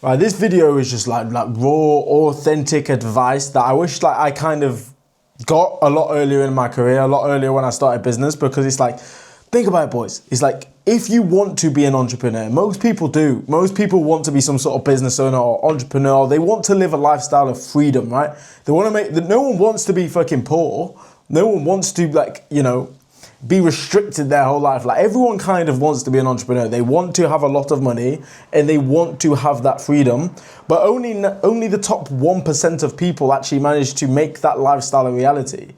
Right, this video is just like raw, authentic advice that I wish like I kind of got a lot earlier in my career, a lot earlier when I started business, because it's like, think about it, boys. It's like, if you want to be an entrepreneur, most people do. Most people want to be some sort of business owner or entrepreneur. They want to live a lifestyle of freedom, right? They want to no one wants to be fucking poor. No one wants to be restricted their whole life. Like, everyone kind of wants to be an entrepreneur. They want to have a lot of money and they want to have that freedom, but only the top 1% of people actually manage to make that lifestyle a reality.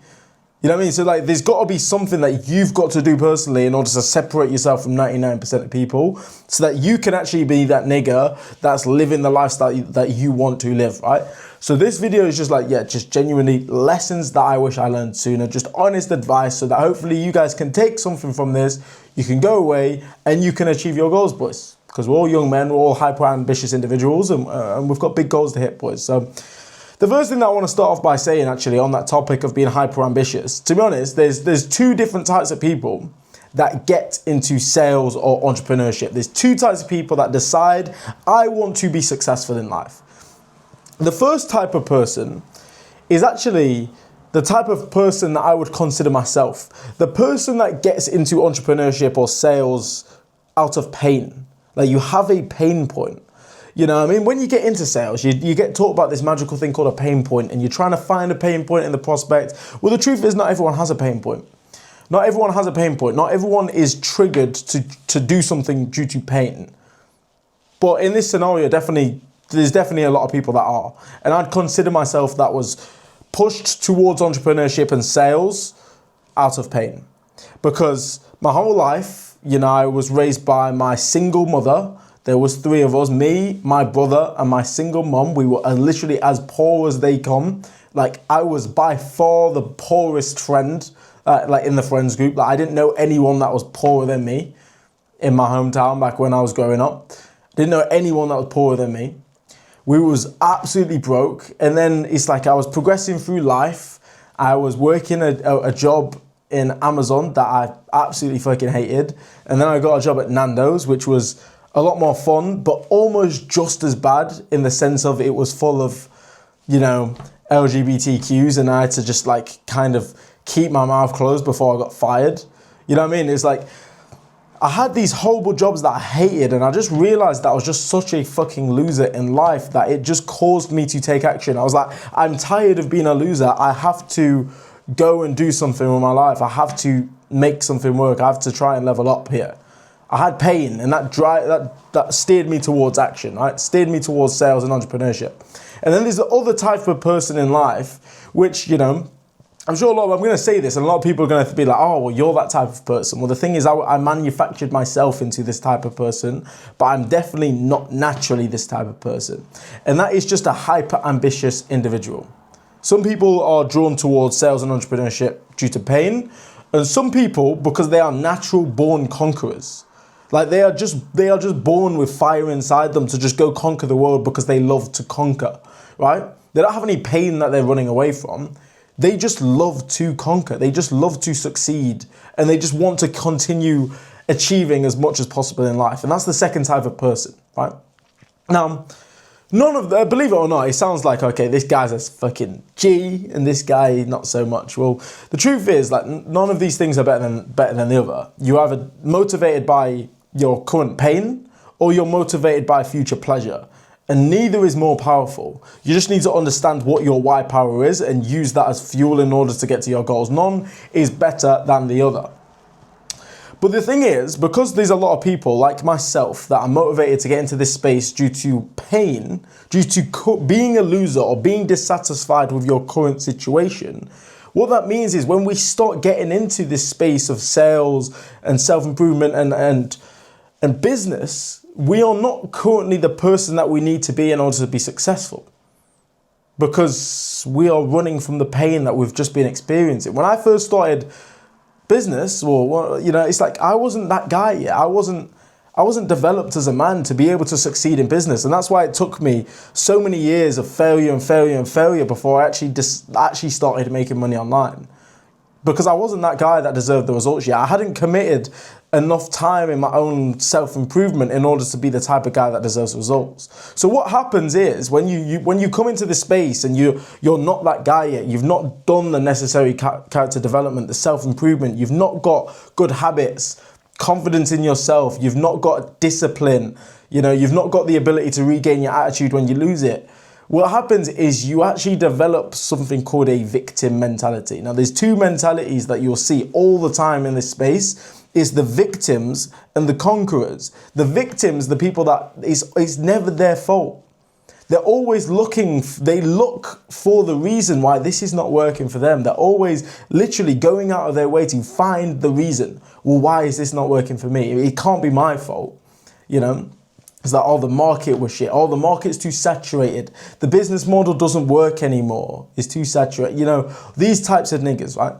You know what I mean? So like, there's got to be something that you've got to do personally in order to separate yourself from 99% of people, so that you can actually be that nigger that's living the lifestyle that you want to live, right? So this video is just like, just genuinely lessons that I wish I learned sooner, just honest advice, so that hopefully you guys can take something from this, you can go away and you can achieve your goals, boys. Because we're all young men, we're all hyper ambitious individuals, and we've got big goals to hit, boys. So the first thing that I want to start off by saying, actually, on that topic of being hyper ambitious, to be honest, there's two different types of people that get into sales or entrepreneurship. There's two types of people that decide, I want to be successful in life. The first type of person is actually the type of person that I would consider myself. The person that gets into entrepreneurship or sales out of pain. Like, you have a pain point. You know what I mean? When you get into sales, you get taught about this magical thing called a pain point, and you're trying to find a pain point in the prospect. Well, the truth is, not everyone has a pain point. Not everyone has a pain point. Not everyone is triggered to do something due to pain. But in this scenario, there's definitely a lot of people that are. And I'd consider myself that was pushed towards entrepreneurship and sales out of pain. Because my whole life, I was raised by my single mother. There was three of us, me, my brother, and my single mum. We were literally as poor as they come. Like, I was by far the poorest friend, in the friends group. Like, I didn't know anyone that was poorer than me in my hometown back when I was growing up. Didn't know anyone that was poorer than me. We was absolutely broke. And then it's like I was progressing through life. I was working a job in Amazon that I absolutely fucking hated. And then I got a job at Nando's, which was a lot more fun, but almost just as bad, in the sense of it was full of, LGBTQs, and I had to just kind of keep my mouth closed before I got fired. You know what I mean? It's like, I had these horrible jobs that I hated, and I just realized that I was just such a fucking loser in life that it just caused me to take action. I was like, I'm tired of being a loser. I have to go and do something with my life. I have to make something work. I have to try and level up here. I had pain, and that steered me towards action, right? Steered me towards sales and entrepreneurship. And then there's the other type of person in life, which, I'm sure I'm going to say this, and a lot of people are going to be like, oh, well, you're that type of person. Well, the thing is, I manufactured myself into this type of person, but I'm definitely not naturally this type of person. And that is just a hyper ambitious individual. Some people are drawn towards sales and entrepreneurship due to pain, and some people because they are natural born conquerors. Like, they are just born with fire inside them to just go conquer the world because they love to conquer, right? They don't have any pain that they're running away from. They just love to conquer. They just love to succeed, and they just want to continue achieving as much as possible in life. And that's the second type of person, right? Now, believe it or not, it sounds like, okay, this guy's a fucking G and this guy not so much. Well, the truth is, none of these things are better than the other. You're either motivated by your current pain or you're motivated by future pleasure. And neither is more powerful. You just need to understand what your why power is and use that as fuel in order to get to your goals. None is better than the other. But the thing is, because there's a lot of people like myself that are motivated to get into this space due to pain, due to being a loser or being dissatisfied with your current situation, what that means is when we start getting into this space of sales and self-improvement and business, we are not currently the person that we need to be in order to be successful, because we are running from the pain that we've just been experiencing. When I first started business, it's like I wasn't that guy yet. I wasn't developed as a man to be able to succeed in business, and that's why it took me so many years of failure before I actually started making money online. because I wasn't that guy that deserved the results yet. I hadn't committed enough time in my own self-improvement in order to be the type of guy that deserves results. So what happens is when you come into this space and you're not that guy yet, you've not done the necessary character development, the self-improvement, you've not got good habits, confidence in yourself, you've not got discipline, you've not got the ability to regain your attitude when you lose it. What happens is you actually develop something called a victim mentality. Now, there's two mentalities that you'll see all the time in this space. Is the victims and the conquerors. The victims, the people that it's never their fault. They're always they look for the reason why this is not working for them. They're always literally going out of their way to find the reason. Well, why is this not working for me? It can't be my fault, It's like, oh, the market was shit. Oh, the market's too saturated. The business model doesn't work anymore. It's too saturated. These types of niggas, right?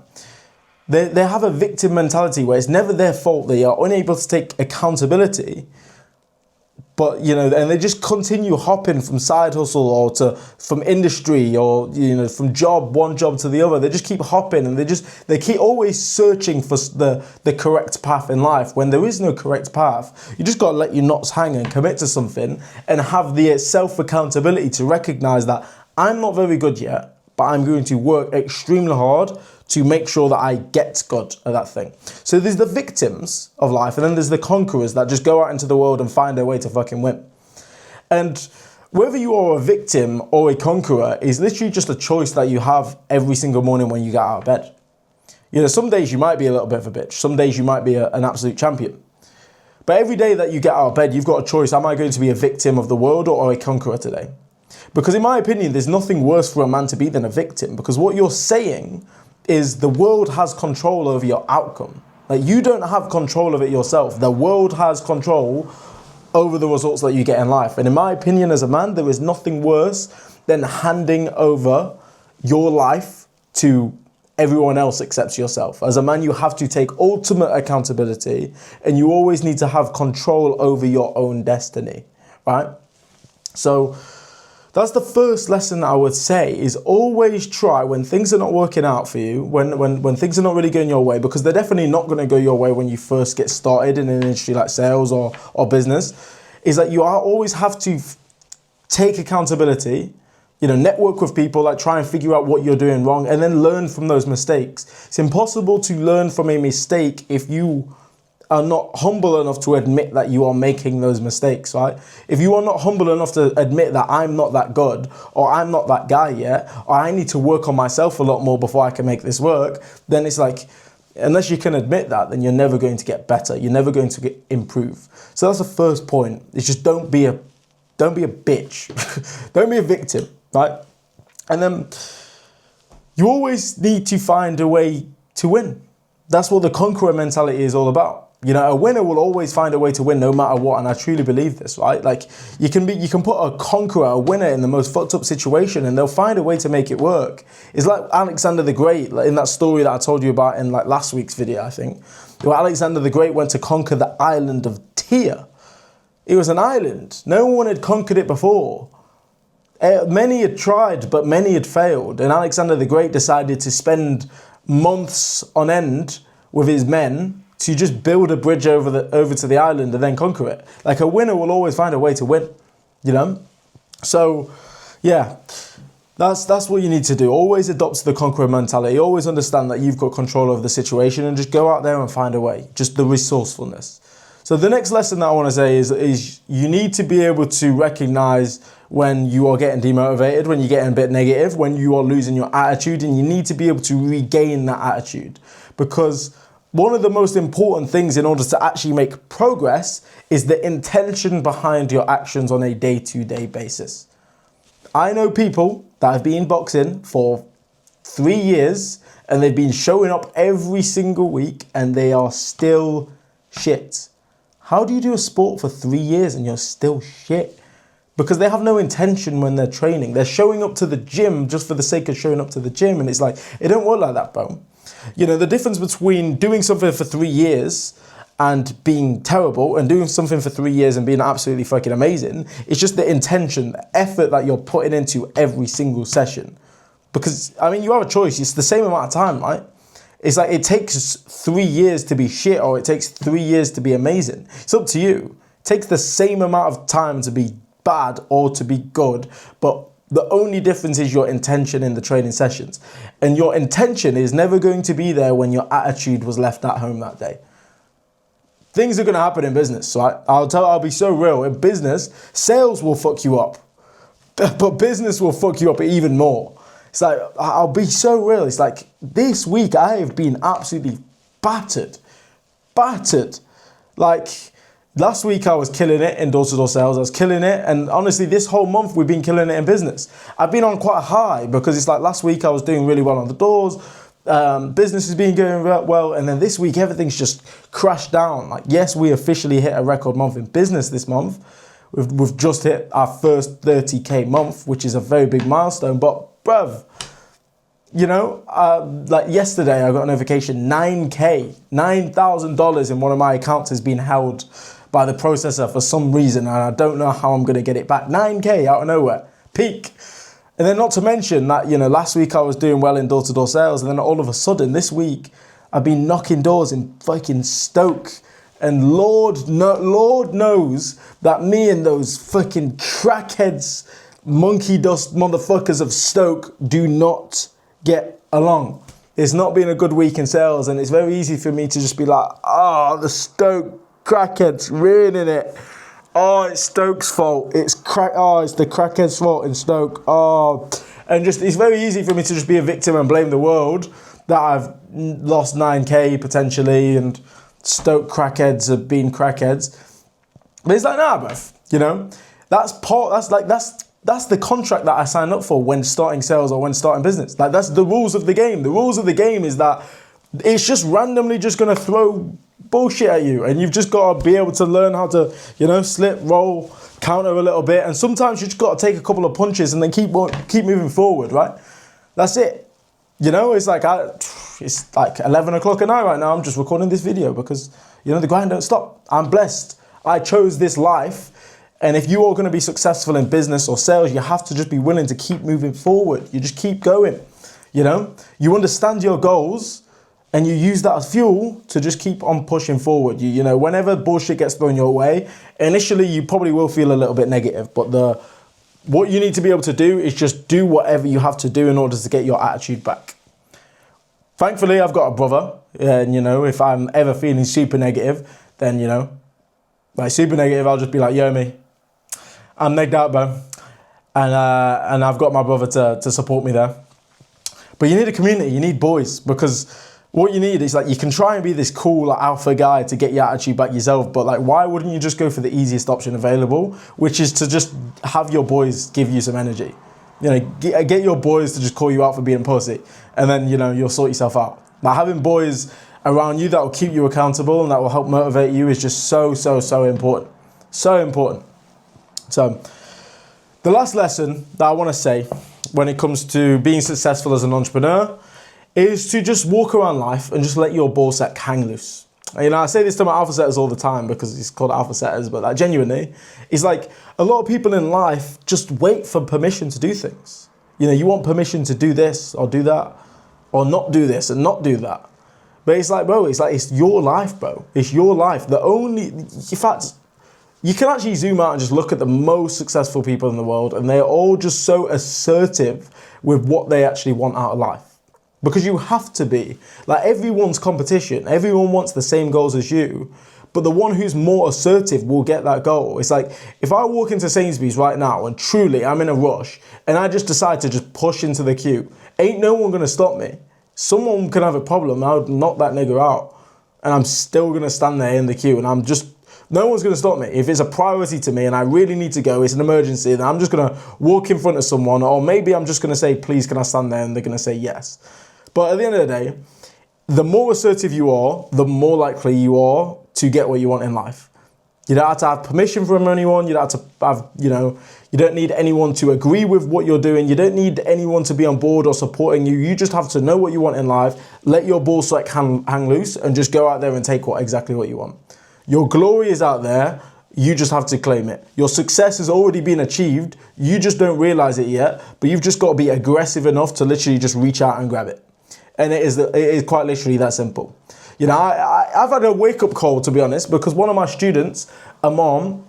They have a victim mentality where it's never their fault. They are unable to take accountability. But, and they just continue hopping from side hustle or from industry or, from one job to the other. They just keep hopping and they keep always searching for the correct path in life when there is no correct path. You just got to let your knots hang and commit to something and have the self-accountability to recognize that I'm not very good yet, but I'm going to work extremely hard to make sure that I get good at that thing. So there's the victims of life, and then there's the conquerors that just go out into the world and find their way to fucking win. And whether you are a victim or a conqueror is literally just a choice that you have every single morning when you get out of bed. Some days you might be a little bit of a bitch. Some days you might be an absolute champion. But every day that you get out of bed, you've got a choice. Am I going to be a victim of the world or a conqueror today? Because in my opinion, there's nothing worse for a man to be than a victim, because what you're saying is the world has control over your outcome. Like, you don't have control of it yourself. The world has control over the results that you get in life. And in my opinion, as a man, there is nothing worse than handing over your life to everyone else except yourself. As a man, you have to take ultimate accountability, and you always need to have control over your own destiny, right? So that's the first lesson I would say, is always try when things are not working out for you, when things are not really going your way, because they're definitely not going to go your way when you first get started in an industry like sales or business, is that you always have to take accountability, network with people, like try and figure out what you're doing wrong and then learn from those mistakes. It's impossible to learn from a mistake if you are not humble enough to admit that you are making those mistakes, right? If you are not humble enough to admit that I'm not that good, or I'm not that guy yet, or I need to work on myself a lot more before I can make this work, then it's like, unless you can admit that, then you're never going to get better. You're never going to improve. So that's the first point. It's just don't be a bitch. Don't be a victim, right? And then you always need to find a way to win. That's what the conqueror mentality is all about. A winner will always find a way to win no matter what, and I truly believe this, right? Like, you can put a conqueror, a winner, in the most fucked up situation, and they'll find a way to make it work. It's like Alexander the Great, like in that story that I told you about in like last week's video, I think, where Alexander the Great went to conquer the island of Tyre. It was an island. No one had conquered it before. Many had tried, but many had failed, and Alexander the Great decided to spend months on end with his men to just build a bridge over to the island and then conquer it. Like, a winner will always find a way to win, So, yeah, that's what you need to do. Always adopt the conqueror mentality. Always understand that you've got control over the situation and just go out there and find a way. Just the resourcefulness. So the next lesson that I want to say is you need to be able to recognize when you are getting demotivated, when you're getting a bit negative, when you are losing your attitude, and you need to be able to regain that attitude. Because one of the most important things in order to actually make progress is the intention behind your actions on a day-to-day basis. I know people that have been boxing for 3 years and they've been showing up every single week and they are still shit. How do you do a sport for 3 years and you're still shit? Because they have no intention when they're training. They're showing up to the gym just for the sake of showing up to the gym. And it's like, it don't work like that, bro. The difference between doing something for 3 years and being terrible and doing something for 3 years and being absolutely fucking amazing is just the intention, the effort that you're putting into every single session. Because, you have a choice. It's the same amount of time, right? It's like it takes 3 years to be shit, or it takes 3 years to be amazing. It's up to you. It takes the same amount of time to be bad or to be good, but the only difference is your intention in the training sessions. And your intention is never going to be there when your attitude was left at home that day. Things are going to happen in business. So I'll be so real. In business, sales will fuck you up, but business will fuck you up even more. It's like, I'll be so real. It's like this week I have been absolutely battered. Like last week I was killing it in door-to-door sales. I was killing it. And honestly, this whole month we've been killing it in business. I've been on quite a high because it's like last week I was doing really well on the doors. Business has been going well. And then this week everything's just crashed down. Like, yes, we officially hit a record month in business this month. We've just hit our first 30K month, which is a very big milestone. But bruv, you know, like yesterday I got a notification, $9,000 in one of my accounts has been held by the processor for some reason, and I don't know how I'm going to get it back. 9K out of nowhere, peak. And then not to mention that, you know, last week I was doing well in door-to-door sales, and then all of a sudden this week I've been knocking doors in fucking Stoke. And Lord knows that me and those fucking crackheads, monkey dust motherfuckers of Stoke do not get along. It's not been a good week in sales, and it's very easy for me to just be like, the Stoke crackheads ruining it. It's Stoke's fault. It's the crackheads' fault in Stoke. And just it's very easy for me to just be a victim and blame the world that I've lost 9K potentially, and Stoke crackheads have been crackheads. But it's like, nah, bruv, you know, that's the contract that I signed up for when starting sales or when starting business. Like, that's the rules of the game. The rules of the game is that it's just randomly just going to throw bullshit at you, and you've just got to be able to learn how to, you know, slip, roll, counter a little bit, and sometimes you just got to take a couple of punches and then keep moving forward, right? That's it. You know, it's like 11 o'clock at night right now. I'm just recording this video because, you know, the grind don't stop. I'm blessed. I chose this life. And if you are going to be successful in business or sales, you have to just be willing to keep moving forward. You just keep going. You know, you understand your goals and you use that as fuel to just keep on pushing forward. You know, whenever bullshit gets thrown your way, initially you probably will feel a little bit negative, but what you need to be able to do is just do whatever you have to do in order to get your attitude back. Thankfully, I've got a brother, and, you know, if I'm ever feeling super negative, then, you know, like super negative, I'll just be like, yo, me, I'm negged out, bro. And I've got my brother to support me there. But you need a community, you need boys, because what you need is, like, you can try and be this cool, like, alpha guy to get your attitude back yourself, but, like, why wouldn't you just go for the easiest option available, which is to just have your boys give you some energy? You know, get your boys to just call you out for being pussy, and then, you know, you'll sort yourself out. Like, having boys around you that will keep you accountable and that will help motivate you is just so important. So important. So, the last lesson that I want to say when it comes to being successful as an entrepreneur is to just walk around life and just let your ball sack hang loose. You know, I say this to my alpha setters all the time because it's called alpha setters, but like, genuinely, it's like a lot of people in life just wait for permission to do things. You know, you want permission to do this or do that, or not do this and not do that. But it's like, bro, it's your life, bro. It's your life. In fact, you can actually zoom out and just look at the most successful people in the world, and they're all just so assertive with what they actually want out of life. Because you have to be. Like, everyone's competition. Everyone wants the same goals as you. But the one who's more assertive will get that goal. It's like, if I walk into Sainsbury's right now and truly I'm in a rush and I just decide to just push into the queue, ain't no one going to stop me. Someone can have a problem. I would knock that nigga out. And I'm still going to stand there in the queue, and no one's going to stop me. If it's a priority to me and I really need to go, it's an emergency, then I'm just going to walk in front of someone, or maybe I'm just going to say, please, can I stand there? And they're going to say yes. But at the end of the day, the more assertive you are, the more likely you are to get what you want in life. You don't have to have permission from anyone. You don't have to have, you know, you don't need anyone to agree with what you're doing. You don't need anyone to be on board or supporting you. You just have to know what you want in life, let your ball sack hang loose, and just go out there and take exactly what you want. Your glory is out there. You just have to claim it. Your success has already been achieved. You just don't realize it yet, but you've just got to be aggressive enough to literally just reach out and grab it. And it is quite literally that simple. You know, I've had a wake-up call, to be honest, because one of my students, Amon,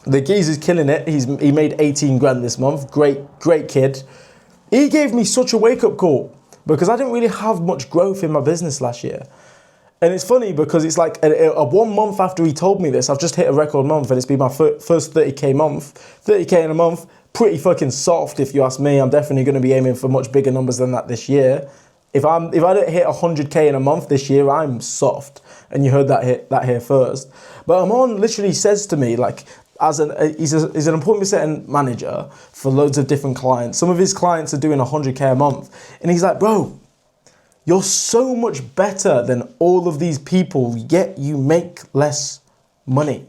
the geezer's killing it. He made 18 grand this month. Great kid. He gave me such a wake-up call because I didn't really have much growth in my business last year. And it's funny because it's like a 1 month after he told me this, I've just hit a record month and it's been my first 30k month. 30k in a month, pretty fucking soft if you ask me. I'm definitely going to be aiming for much bigger numbers than that this year. If I don't hit 100k in a month this year, I'm soft. And you heard that here first. But Amon literally says to me, like, he's an appointment setting manager for loads of different clients. Some of his clients are doing 100k a month. And he's like, bro, you're so much better than all of these people, yet you make less money.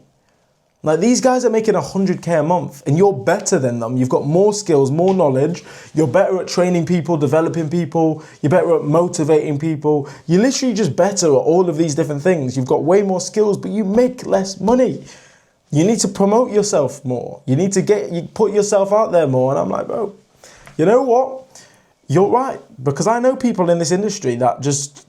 Like, these guys are making 100k a month and you're better than them. You've got more skills, more knowledge. You're better at training people, developing people. You're better at motivating people. You're literally just better at all of these different things. You've got way more skills, but you make less money. You need to promote yourself more. You need to put yourself out there more. And I'm like, bro, you know what? You're right. Because I know people in this industry that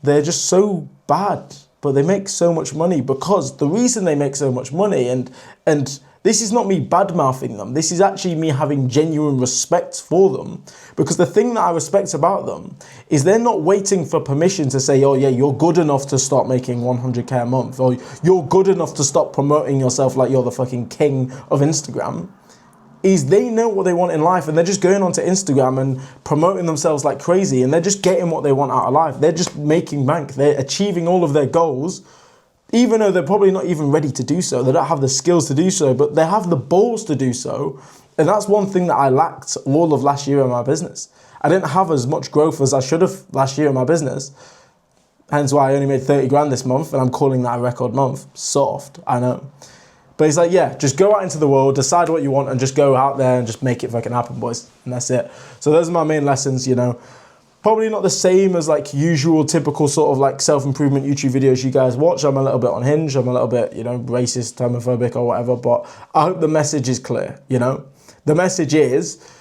they're just so bad, but they make so much money because the reason they make so much money, and this is not me bad-mouthing them, this is actually me having genuine respect for them, because the thing that I respect about them is they're not waiting for permission to say, oh yeah, you're good enough to start making 100k a month, or you're good enough to stop promoting yourself like you're the fucking king of Instagram. Is they know what they want in life and they're just going onto Instagram and promoting themselves like crazy and they're just getting what they want out of life. They're just making bank. They're achieving all of their goals, even though they're probably not even ready to do so. They don't have the skills to do so, but they have the balls to do so. And that's one thing that I lacked all of last year in my business. I didn't have as much growth as I should have last year in my business. Hence why I only made 30 grand this month and I'm calling that a record month. Soft, I know. But it's like, yeah, just go out into the world, decide what you want, and just go out there and just make it fucking happen, boys. And that's it. So those are my main lessons, you know. Probably not the same as like usual, typical sort of like self-improvement YouTube videos you guys watch. I'm a little bit unhinged. I'm a little bit, you know, racist, homophobic or whatever. But I hope the message is clear, you know. The message is,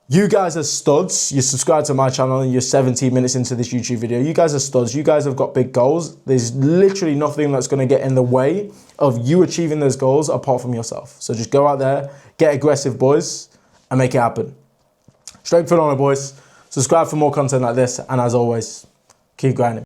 you guys are studs. You subscribe to my channel and you're 17 minutes into this YouTube video. You guys are studs. You guys have got big goals. There's literally nothing that's going to get in the way of you achieving those goals apart from yourself. So just go out there, get aggressive, boys, and make it happen. Straight foot on it, boys. Subscribe for more content like this. And as always, keep grinding.